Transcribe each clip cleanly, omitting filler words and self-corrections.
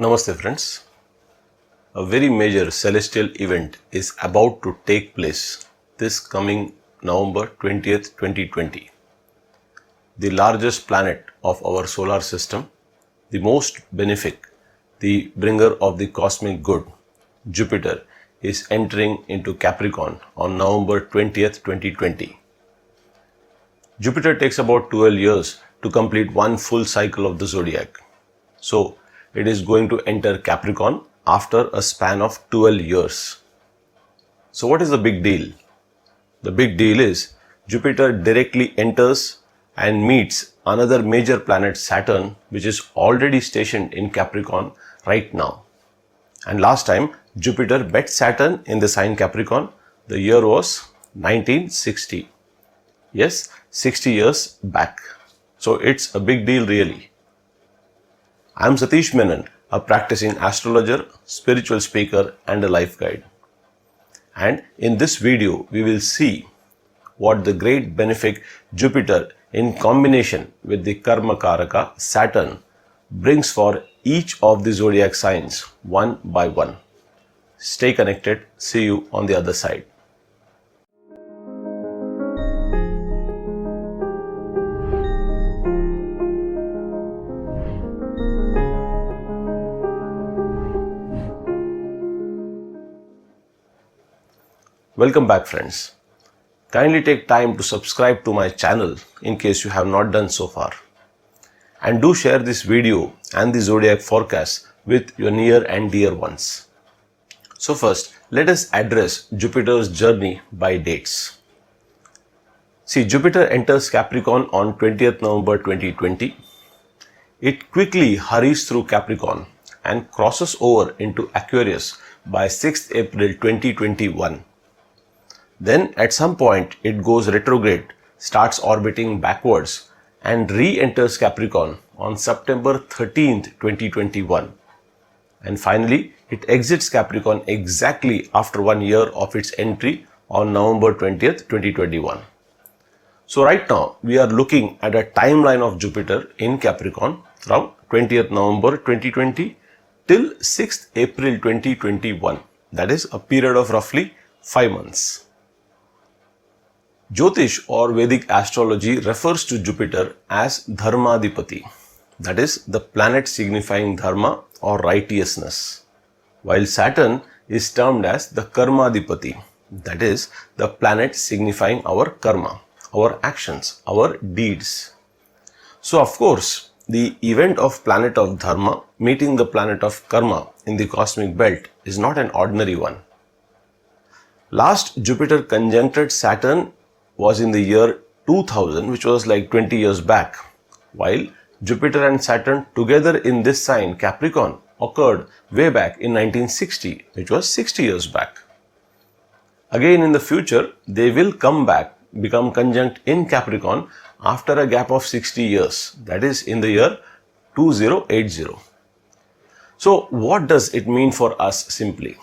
Namaste friends. A very major celestial event is about to take place this coming November 20th, 2020. The largest planet of our solar system, the most benefic, the bringer of the cosmic good, Jupiter, is entering into Capricorn on November 20th, 2020. Jupiter takes about 12 years to complete one full cycle of the zodiac. So, it is going to enter Capricorn after a span of 12 years. So, what is the big deal? The big deal is Jupiter directly enters and meets another major planet Saturn, which is already stationed in Capricorn right now. And last time Jupiter met Saturn in the sign Capricorn, the year was 1960. Yes, 60 years back. So it's a big deal really. I am Satish Menon, a practicing astrologer, spiritual speaker and a life guide. And in this video, we will see what the great benefic Jupiter in combination with the Karma Karaka Saturn brings for each of the zodiac signs one by one. Stay connected. See you on the other side. Welcome back friends. Kindly take time to subscribe to my channel in case you have not done so far. And do share this video and the zodiac forecast with your near and dear ones. So first, let us address Jupiter's journey by dates. See, Jupiter enters Capricorn on 20th November 2020. It quickly hurries through Capricorn and crosses over into Aquarius by 6th April 2021. Then at some point it goes retrograde, starts orbiting backwards and re-enters Capricorn on September 13th, 2021. And finally, it exits Capricorn exactly after 1 year of its entry on November 20th, 2021. So right now, we are looking at a timeline of Jupiter in Capricorn from 20th November 2020 till 6th April 2021. That is a period of roughly 5 months. Jyotish or Vedic astrology refers to Jupiter as Dharmadipati, that is the planet signifying dharma or righteousness, while Saturn is termed as the Karmadipati, that is the planet signifying our karma, our actions, our deeds. So of course, the event of planet of dharma meeting the planet of karma in the cosmic belt is not an ordinary one. Last Jupiter conjuncted Saturn was in the year 2000, which was like 20 years back, while Jupiter and Saturn together in this sign Capricorn occurred way back in 1960, which was 60 years back. Again in the future, they will come back, become conjunct in Capricorn after a gap of 60 years, that is in the year 2080. So what does it mean for us simply?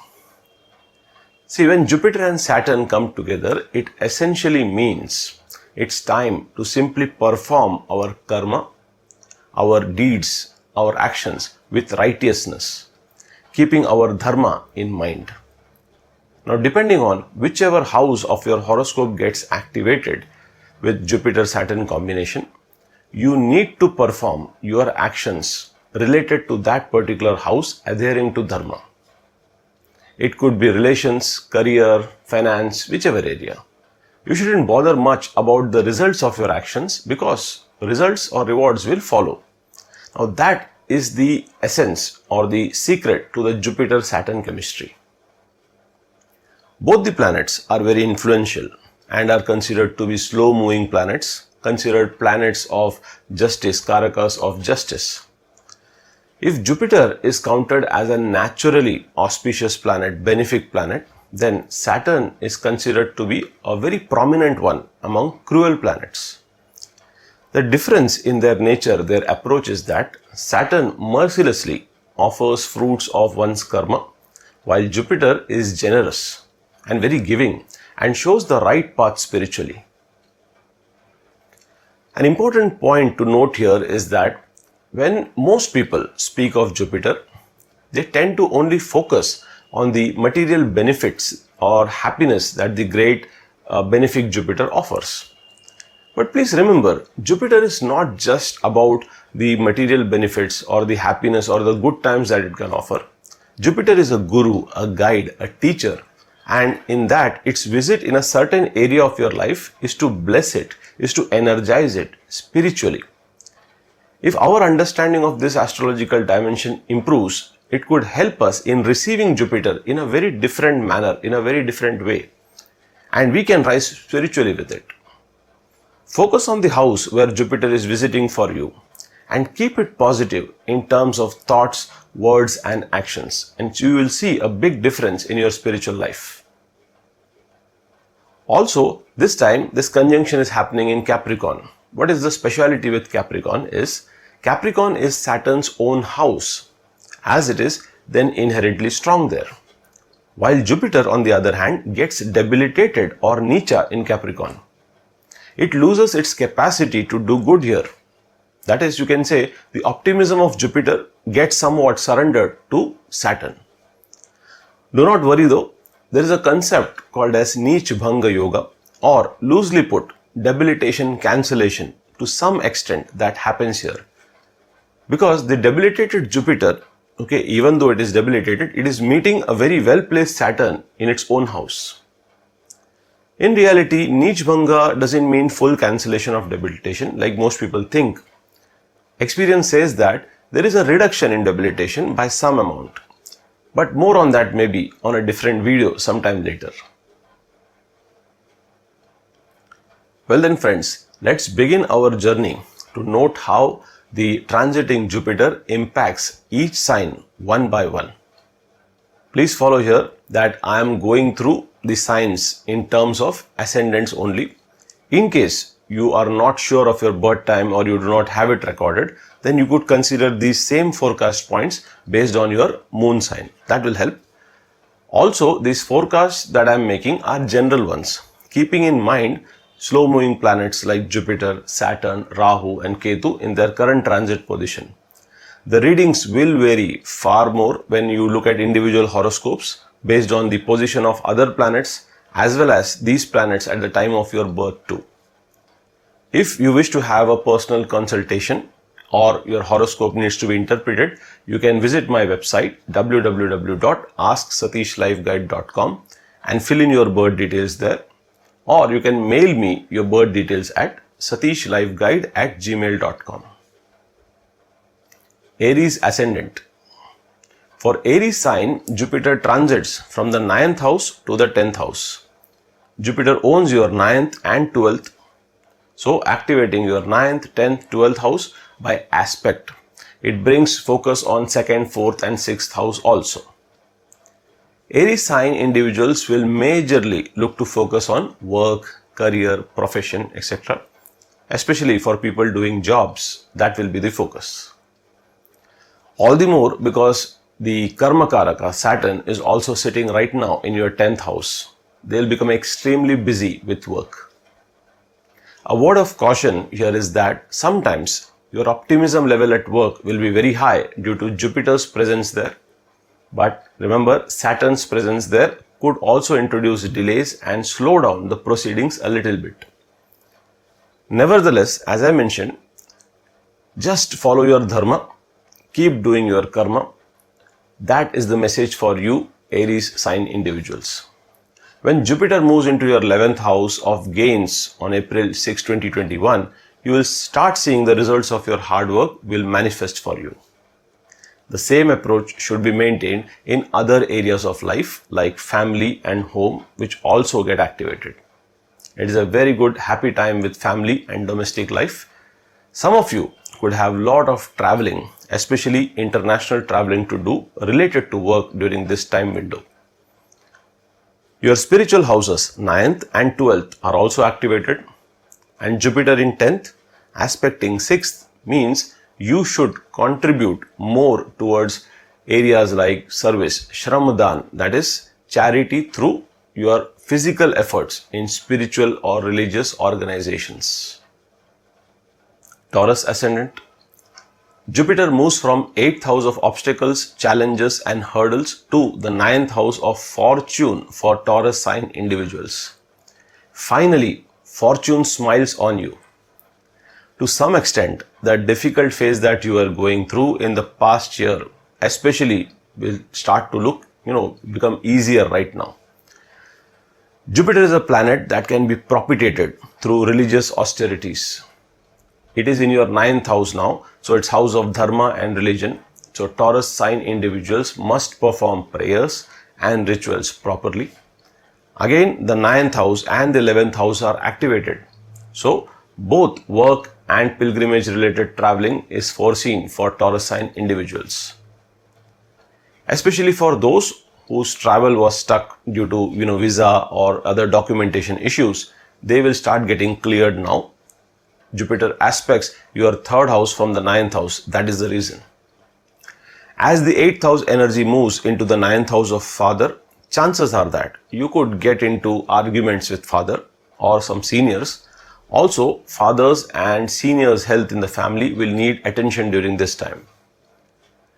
See, when Jupiter and Saturn come together, it essentially means it's time to simply perform our karma, our deeds, our actions with righteousness, keeping our dharma in mind. Now, depending on whichever house of your horoscope gets activated with Jupiter-Saturn combination, you need to perform your actions related to that particular house adhering to dharma. It could be relations, career, finance, whichever area. You shouldn't bother much about the results of your actions because results or rewards will follow. Now that is the essence or the secret to the Jupiter-Saturn chemistry. Both the planets are very influential and are considered to be slow-moving planets, considered planets of justice, karakas of justice. If Jupiter is counted as a naturally auspicious planet, benefic planet, then Saturn is considered to be a very prominent one among cruel planets. The difference in their nature, their approach is that Saturn mercilessly offers fruits of one's karma, while Jupiter is generous and very giving and shows the right path spiritually. An important point to note here is that when most people speak of Jupiter, they tend to only focus on the material benefits or happiness that the great benefic Jupiter offers. But please remember, Jupiter is not just about the material benefits or the happiness or the good times that it can offer. Jupiter is a guru, a guide, a teacher, and in that its visit in a certain area of your life is to bless it, is to energize it spiritually. If our understanding of this astrological dimension improves, it could help us in receiving Jupiter in a very different manner, in a very different way, and we can rise spiritually with it. Focus on the house where Jupiter is visiting for you and keep it positive in terms of thoughts, words and actions, and you will see a big difference in your spiritual life. Also, this time this conjunction is happening in Capricorn. What is the speciality with Capricorn is Saturn's own house, as it is then inherently strong there. While Jupiter on the other hand gets debilitated or Nicha in Capricorn. It loses its capacity to do good here. That is, you can say, the optimism of Jupiter gets somewhat surrendered to Saturn. Do not worry though, there is a concept called as Neech Bhanga Yoga, or loosely put, debilitation cancellation to some extent that happens here. Because the debilitated Jupiter, even though it is debilitated, it is meeting a very well placed Saturn in its own house. In reality, Neech Bhanga doesn't mean full cancellation of debilitation like most people think. Experience says that there is a reduction in debilitation by some amount. But more on that maybe on a different video sometime later. Well then friends, let's begin our journey to note how the transiting Jupiter impacts each sign one by one. Please follow here that I am going through the signs in terms of ascendants only. In case you are not sure of your birth time or you do not have it recorded, then you could consider these same forecast points based on your moon sign. That will help. Also, these forecasts that I am making are general ones, keeping in mind slow moving planets like Jupiter, Saturn, Rahu and Ketu in their current transit position. The readings will vary far more when you look at individual horoscopes based on the position of other planets as well as these planets at the time of your birth too. If you wish to have a personal consultation or your horoscope needs to be interpreted, you can visit my website www.asksatishlifeguide.com and fill in your birth details there, or you can mail me your birth details at satishlifeguide@gmail.com. Aries Ascendant. For Aries sign, Jupiter transits from the 9th house to the 10th house. Jupiter owns your 9th and 12th. So activating your 9th, 10th, 12th house by aspect. It brings focus on 2nd, 4th and 6th house also. Aries sign individuals will majorly look to focus on work, career, profession, etc. Especially for people doing jobs, that will be the focus. All the more because the Karma Karaka, Saturn, is also sitting right now in your 10th house. They will become extremely busy with work. A word of caution here is that sometimes your optimism level at work will be very high due to Jupiter's presence there. But remember, Saturn's presence there could also introduce delays and slow down the proceedings a little bit. Nevertheless, as I mentioned, just follow your dharma, keep doing your karma. That is the message for you Aries sign individuals. When Jupiter moves into your 11th house of gains on April 6, 2021, you will start seeing the results of your hard work will manifest for you. The same approach should be maintained in other areas of life like family and home, which also get activated. It is a very good happy time with family and domestic life. Some of you could have a lot of traveling, especially international traveling to do related to work during this time window. Your spiritual houses 9th and 12th are also activated, and Jupiter in 10th aspecting 6th means you should contribute more towards areas like service, Shramdan, that is charity through your physical efforts in spiritual or religious organizations. Taurus Ascendant. Jupiter moves from 8th house of obstacles, challenges and hurdles to the 9th house of fortune for Taurus sign individuals. Finally, fortune smiles on you. To some extent, the difficult phase that you are going through in the past year especially will start to look, become easier right now. Jupiter is a planet that can be propitiated through religious austerities. It is in your 9th house now, so it's house of dharma and religion. So Taurus sign individuals must perform prayers and rituals properly. Again, the 9th house and the 11th house are activated. So both work and pilgrimage related traveling is foreseen for Taurus sign individuals. Especially for those whose travel was stuck due to visa or other documentation issues, they will start getting cleared now. Jupiter aspects your 3rd house from the 9th house, that is the reason. As the 8th house energy moves into the 9th house of father, chances are that you could get into arguments with father or some seniors. Also, fathers and seniors' health in the family will need attention during this time.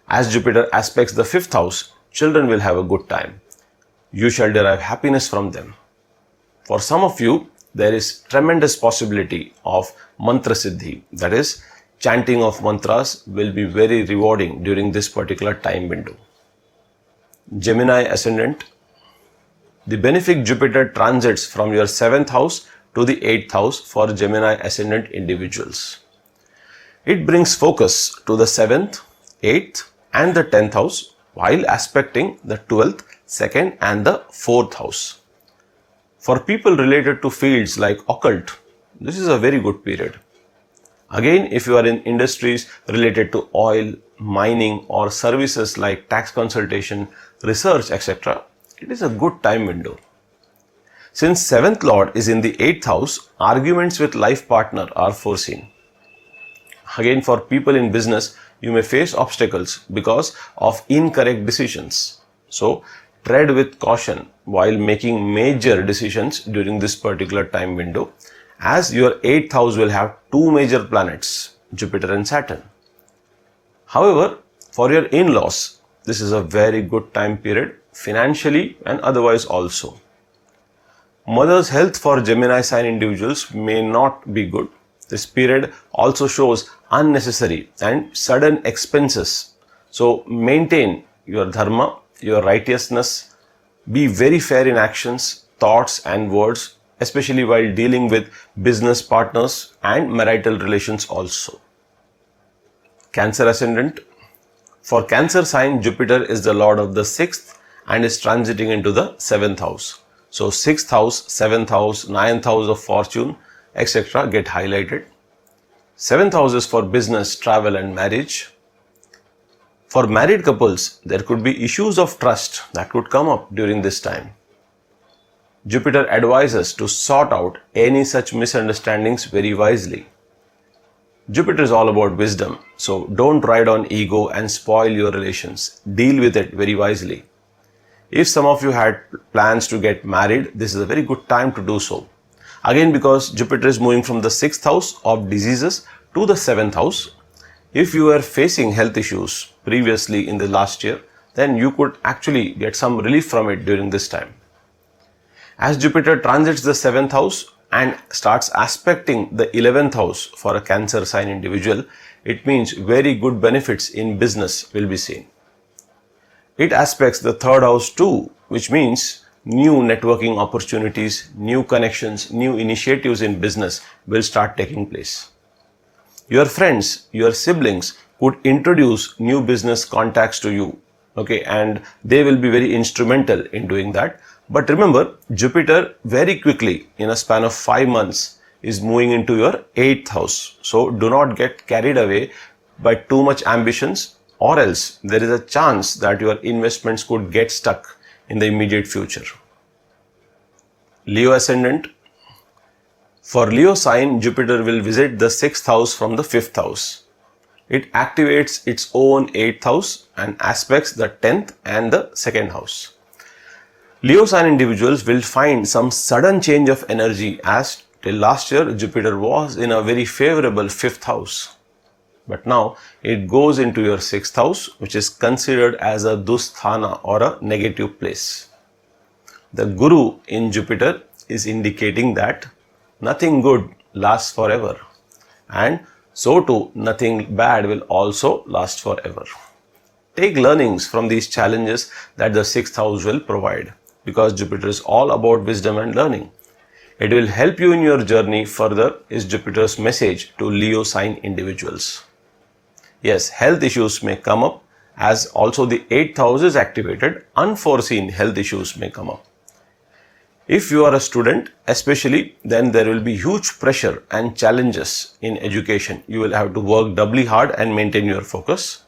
As Jupiter aspects the 5th house, children will have a good time. You shall derive happiness from them. For some of you, there is tremendous possibility of mantra siddhi, that is, chanting of mantras will be very rewarding during this particular time window. Gemini ascendant. The benefic Jupiter transits from your 7th house to the 8th house for Gemini ascendant individuals. It brings focus to the 7th, 8th and the 10th house while aspecting the 12th, 2nd and the 4th house. For people related to fields like occult, this is a very good period. Again, if you are in industries related to oil, mining or services like tax consultation, research, etc., it is a good time window. Since 7th Lord is in the 8th house, arguments with life partner are foreseen. Again, for people in business, you may face obstacles because of incorrect decisions. So, tread with caution while making major decisions during this particular time window, as your 8th house will have 2 major planets, Jupiter and Saturn. However, for your in-laws, this is a very good time period, financially and otherwise also. Mother's health for Gemini sign individuals may not be good. This period also shows unnecessary and sudden expenses. So maintain your dharma, your righteousness, be very fair in actions, thoughts and words, especially while dealing with business partners and marital relations also. Cancer ascendant. For Cancer sign, Jupiter is the lord of the 6th and is transiting into the 7th house. So 6th house, 7th house, 9th house of fortune, etc. get highlighted. 7th house is for business, travel and marriage. For married couples, there could be issues of trust that could come up during this time. Jupiter advises to sort out any such misunderstandings very wisely. Jupiter is all about wisdom, so don't ride on ego and spoil your relations. Deal with it very wisely. If some of you had plans to get married, this is a very good time to do so. Again, because Jupiter is moving from the 6th house of diseases to the 7th house. If you were facing health issues previously in the last year, then you could actually get some relief from it during this time. As Jupiter transits the 7th house and starts aspecting the 11th house for a Cancer sign individual, it means very good benefits in business will be seen. It aspects the 3rd house too, which means new networking opportunities, new connections, new initiatives in business will start taking place. Your friends, your siblings could introduce new business contacts to you, and they will be very instrumental in doing that. But remember, Jupiter very quickly, in a span of 5 months, is moving into your 8th house. So do not get carried away by too much ambitions, or else there is a chance that your investments could get stuck in the immediate future. Leo ascendant. For Leo sign, Jupiter will visit the 6th house from the 5th house. It activates its own 8th house and aspects the 10th and the 2nd house. Leo sign individuals will find some sudden change of energy, as till last year Jupiter was in a very favorable 5th house. But now it goes into your 6th house, which is considered as a dusthana or a negative place. The Guru in Jupiter is indicating that nothing good lasts forever, and so too nothing bad will also last forever. Take learnings from these challenges that the 6th house will provide, because Jupiter is all about wisdom and learning. It will help you in your journey further, is Jupiter's message to Leo sign individuals. Yes, health issues may come up, as also the 8th house is activated. Unforeseen health issues may come up. If you are a student, especially, then there will be huge pressure and challenges in education. You will have to work doubly hard and maintain your focus.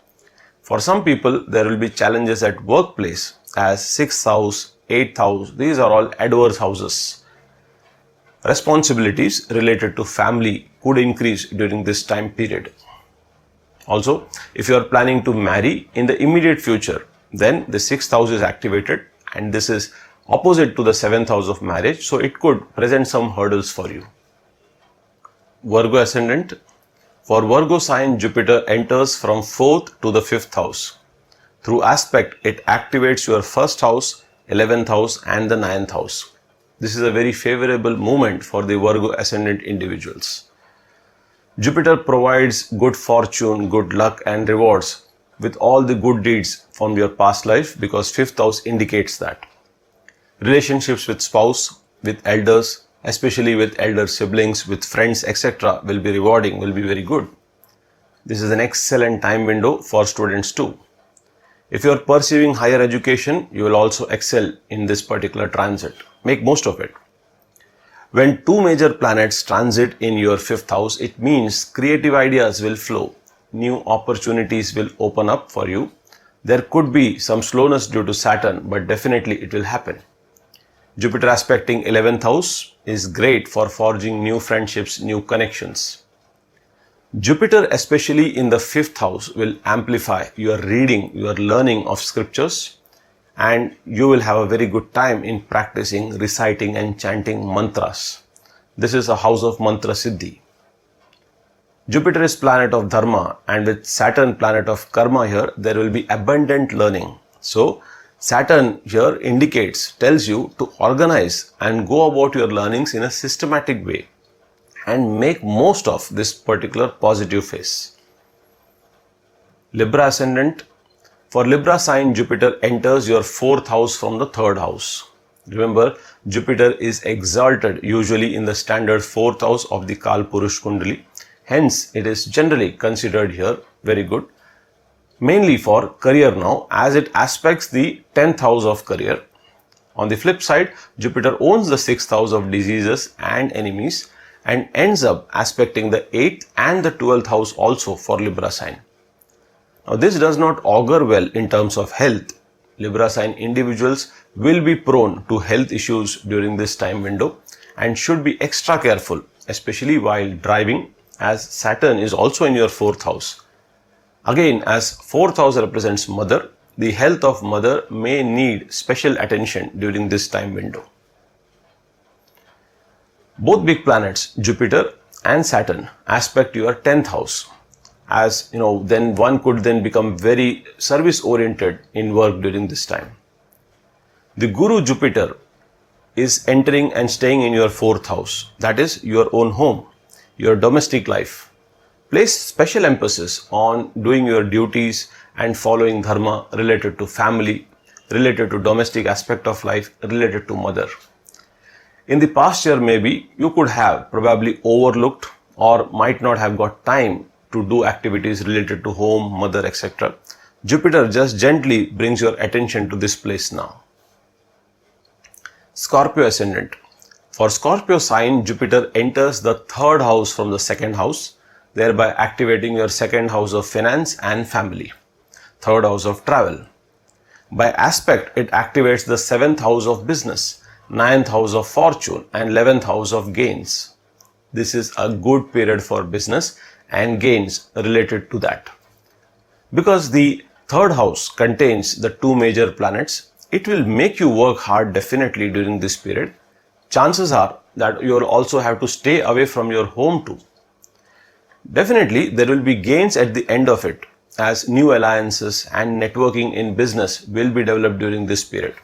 For some people, there will be challenges at workplace, as 6th house, 8th house, these are all adverse houses. Responsibilities related to family could increase during this time period. Also, if you are planning to marry in the immediate future, then the 6th house is activated, and this is opposite to the 7th house of marriage, so it could present some hurdles for you. Virgo ascendant. For Virgo sign, Jupiter enters from 4th to the 5th house. Through aspect, it activates your 1st house, 11th house and the 9th house. This is a very favorable moment for the Virgo ascendant individuals. Jupiter provides good fortune, good luck and rewards with all the good deeds from your past life, because 5th house indicates that. Relationships with spouse, with elders, especially with elder siblings, with friends, etc. will be rewarding, will be very good. This is an excellent time window for students too. If you are pursuing higher education, you will also excel in this particular transit. Make most of it. When 2 major planets transit in your 5th house, it means creative ideas will flow. New opportunities will open up for you. There could be some slowness due to Saturn, but definitely it will happen. Jupiter aspecting 11th house is great for forging new friendships, new connections. Jupiter, especially in the 5th house, will amplify your reading, your learning of scriptures, and you will have a very good time in practicing, reciting and chanting mantras. This is a house of mantra siddhi. Jupiter is planet of dharma, and with Saturn planet of karma here, there will be abundant learning. So Saturn here tells you to organize and go about your learnings in a systematic way and make most of this particular positive phase. Libra ascendant. For Libra sign, Jupiter enters your 4th house from the 3rd house. Remember, Jupiter is exalted usually in the standard 4th house of the Kalpurush Kundali. Hence, it is generally considered here very good. Mainly for career now, as it aspects the 10th house of career. On the flip side, Jupiter owns the 6th house of diseases and enemies and ends up aspecting the 8th and the 12th house also for Libra sign. Now this does not augur well in terms of health. Libra sign individuals will be prone to health issues during this time window and should be extra careful, especially while driving, as Saturn is also in your 4th house. Again, as 4th house represents mother, the health of mother may need special attention during this time window. Both big planets, Jupiter and Saturn, aspect your 10th house. As you know, then one could then become very service oriented in work during this time. The Guru Jupiter is entering and staying in your 4th house, that is your own home, your domestic life. Place special emphasis on doing your duties and following dharma related to family, related to domestic aspect of life, related to mother. In the past year, maybe you could have probably overlooked or might not have got time to do activities related to home, mother, etc. Jupiter just gently brings your attention to this place now. Scorpio ascendant. For Scorpio sign, Jupiter enters the 3rd house from the 2nd house, thereby activating your 2nd house of finance and family, 3rd house of travel. By aspect, it activates the 7th house of business, 9th house of fortune and 11th house of gains. This is a good period for business and gains related to that. Because the 3rd house contains the 2 major planets, it will make you work hard definitely during this period. Chances are that you will also have to stay away from your home too. Definitely, there will be gains at the end of it, as new alliances and networking in business will be developed during this period.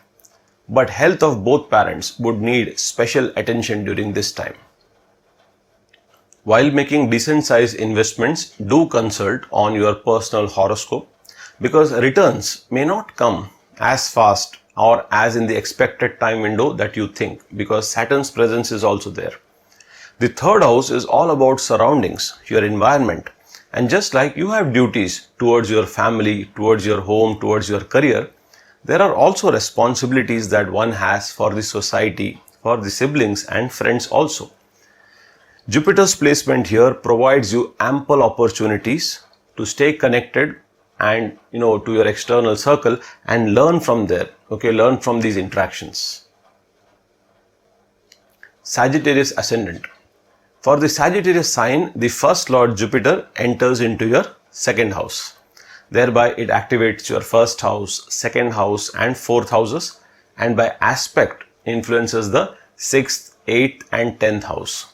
But health of both parents would need special attention during this time. While making decent size investments, do consult on your personal horoscope, because returns may not come as fast or as in the expected time window that you think, because Saturn's presence is also there. The third house is all about surroundings, your environment, and just like you have duties towards your family, towards your home, towards your career, there are also responsibilities that one has for the society, for the siblings and friends also. Jupiter's placement here provides you ample opportunities to stay connected and to your external circle and learn from there, learn from these interactions. Sagittarius ascendant. For the Sagittarius sign, the first lord Jupiter enters into your second house. Thereby it activates your first house, second house and fourth houses, and by aspect influences the 6th, 8th and 10th house.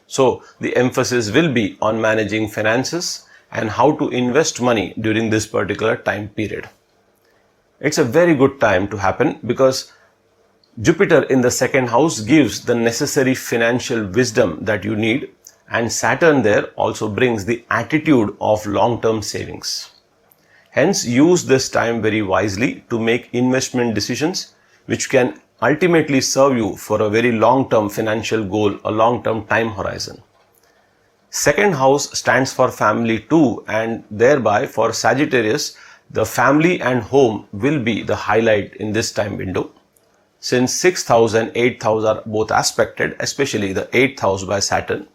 So the emphasis will be on managing finances and how to invest money during this particular time period. It's a very good time to happen because Jupiter in the second house gives the necessary financial wisdom that you need, and Saturn there also brings the attitude of long-term savings. Hence, use this time very wisely to make investment decisions which can ultimately serve you for a very long-term financial goal, a long-term time horizon. Second house stands for family too, and thereby for Sagittarius, the family and home will be the highlight in this time window. Since 6th house and 8th house are both aspected, especially the 8th house by Saturn,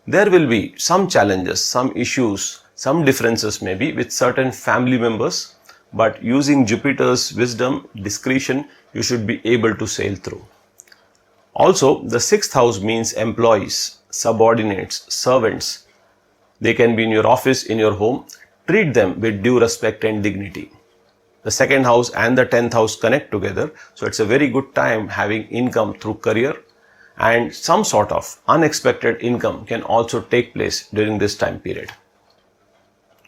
there will be some challenges, some issues, some differences maybe with certain family members, but using Jupiter's wisdom, discretion, you should be able to sail through. Also, the 6th house means employees, subordinates, servants. They can be in your office, in your home. Treat them with due respect and dignity. The second house and the 10th house connect together, so it's a very good time having income through career, and some sort of unexpected income can also take place during this time period.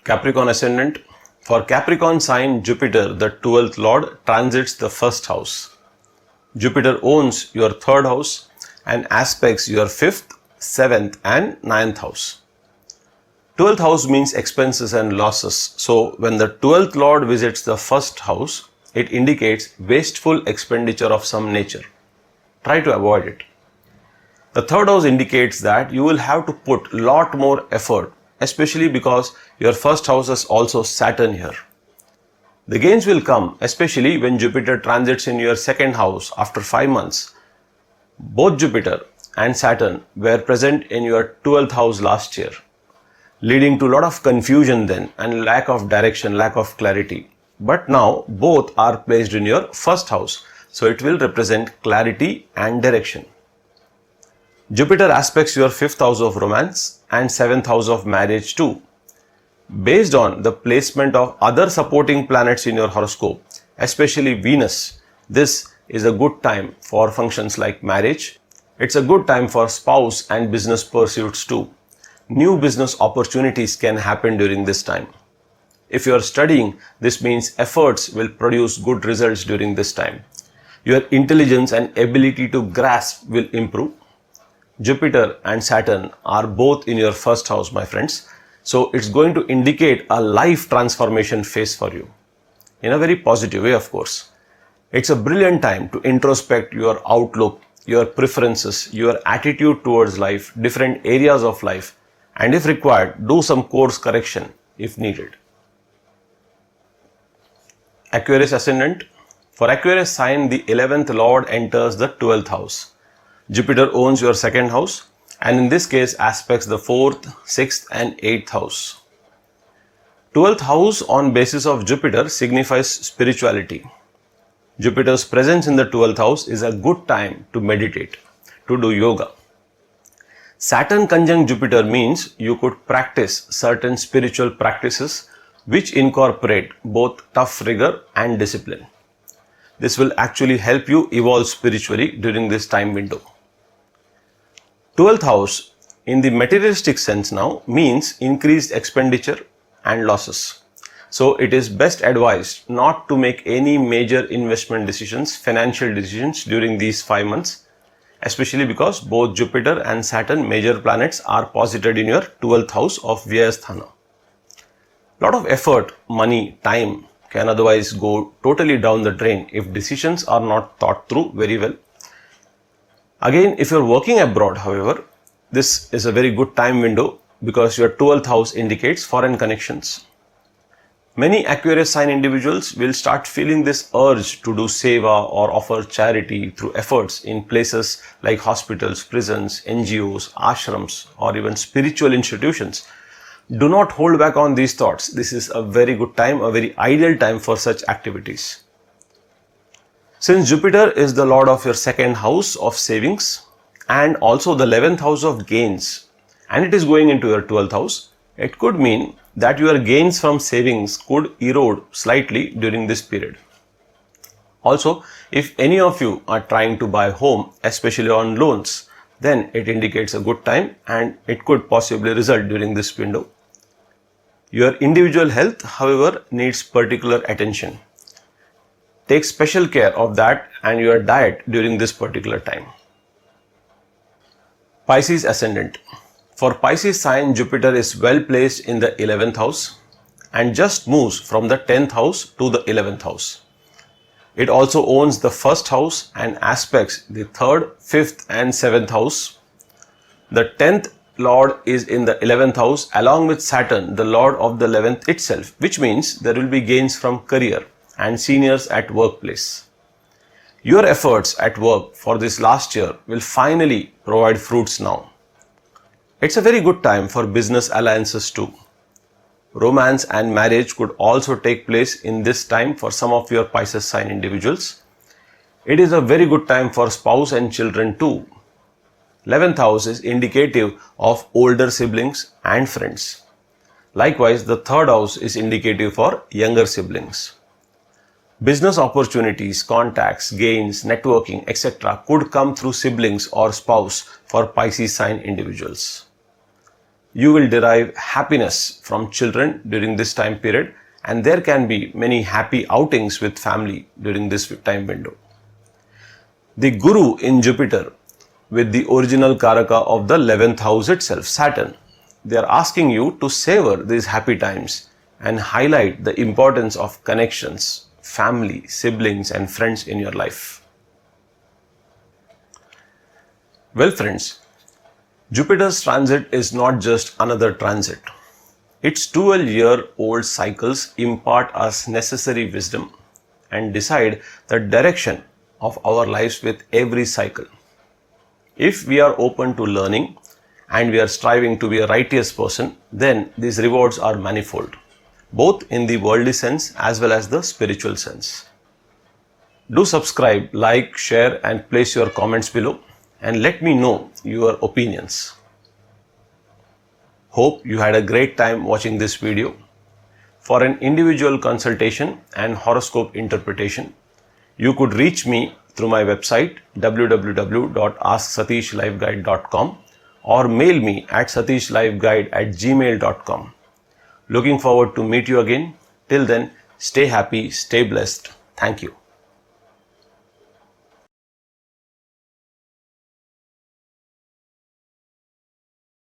Capricorn ascendant. For Capricorn sign, Jupiter, the 12th lord, transits the first house. Jupiter owns your third house and aspects your 5th, 7th and 9th house. 12th house means expenses and losses. So when the 12th lord visits the first house, it indicates wasteful expenditure of some nature. Try to avoid it. The third house indicates that you will have to put lot more effort, especially because your first house is also Saturn here. The gains will come especially when Jupiter transits in your second house after 5 months. Both Jupiter and Saturn were present in your 12th house last year, leading to a lot of confusion then and lack of direction, lack of clarity. But now both are placed in your first house, so it will represent clarity and direction. Jupiter aspects your 5th house of romance and 7th house of marriage too. Based on the placement of other supporting planets in your horoscope, especially Venus, this is a good time for functions like marriage. It's a good time for spouse and business pursuits too. New business opportunities can happen during this time. If you are studying, this means efforts will produce good results during this time. Your intelligence and ability to grasp will improve. Jupiter and Saturn are both in your first house, my friends. So it's going to indicate a life transformation phase for you. In a very positive way, of course. It's a brilliant time to introspect your outlook, your preferences, your attitude towards life, different areas of life, and if required, do some course correction if needed. Aquarius ascendant. For Aquarius sign, the 11th lord enters the 12th house. Jupiter owns your second house and in this case aspects the 4th, 6th and 8th house. 12th house on basis of Jupiter signifies spirituality. Jupiter's presence in the 12th house is a good time to meditate, to do yoga. Saturn conjunct Jupiter means you could practice certain spiritual practices which incorporate both tough rigor and discipline. This will actually help you evolve spiritually during this time window. 12th house in the materialistic sense now means increased expenditure and losses. So it is best advised not to make any major investment decisions, financial decisions during these 5 months, especially because both Jupiter and Saturn, major planets, are posited in your 12th house of Vyayasthana. Lot of effort, money, time can otherwise go totally down the drain if decisions are not thought through very well. Again, if you're working abroad, however, this is a very good time window because your 12th house indicates foreign connections. Many Aquarius sign individuals will start feeling this urge to do seva or offer charity through efforts in places like hospitals, prisons, NGOs, ashrams, or even spiritual institutions. Do not hold back on these thoughts. This is a very good time, a very ideal time for such activities. Since Jupiter is the lord of your second house of savings and also the 11th house of gains, and it is going into your 12th house, it could mean that your gains from savings could erode slightly during this period. Also, if any of you are trying to buy a home, especially on loans, then it indicates a good time and it could possibly result during this window. Your individual health, however, needs particular attention. Take special care of that and your diet during this particular time. Pisces Ascendant. For Pisces sign, Jupiter is well placed in the 11th house and just moves from the 10th house to the 11th house. It also owns the first house and aspects the 3rd, 5th and 7th house. The 10th lord is in the 11th house along with Saturn, the lord of the 11th itself, which means there will be gains from career and seniors at workplace. Your efforts at work for this last year will finally provide fruits now. It's a very good time for business alliances too. Romance and marriage could also take place in this time for some of your Pisces sign individuals. It is a very good time for spouse and children too. 11th house is indicative of older siblings and friends. Likewise, the 3rd house is indicative for younger siblings. Business opportunities, contacts, gains, networking, etc. could come through siblings or spouse for Pisces sign individuals. You will derive happiness from children during this time period, and there can be many happy outings with family during this time window. The Guru in Jupiter with the original Karaka of the 11th house itself, Saturn, they are asking you to savor these happy times and highlight the importance of connections, family, siblings and friends in your life. Well friends, Jupiter's transit is not just another transit. Its 12-year-old cycles impart us necessary wisdom and decide the direction of our lives with every cycle. If we are open to learning and we are striving to be a righteous person, then these rewards are manifold, both in the worldly sense as well as the spiritual sense. Do subscribe, like, share and place your comments below and let me know your opinions. Hope you had a great time watching this video. For an individual consultation and horoscope interpretation, you could reach me through my website www.asksatishlifeguide.com or mail me at satishlifeguide@gmail.com. Looking forward to meet you again. Till then, stay happy, stay blessed. Thank you.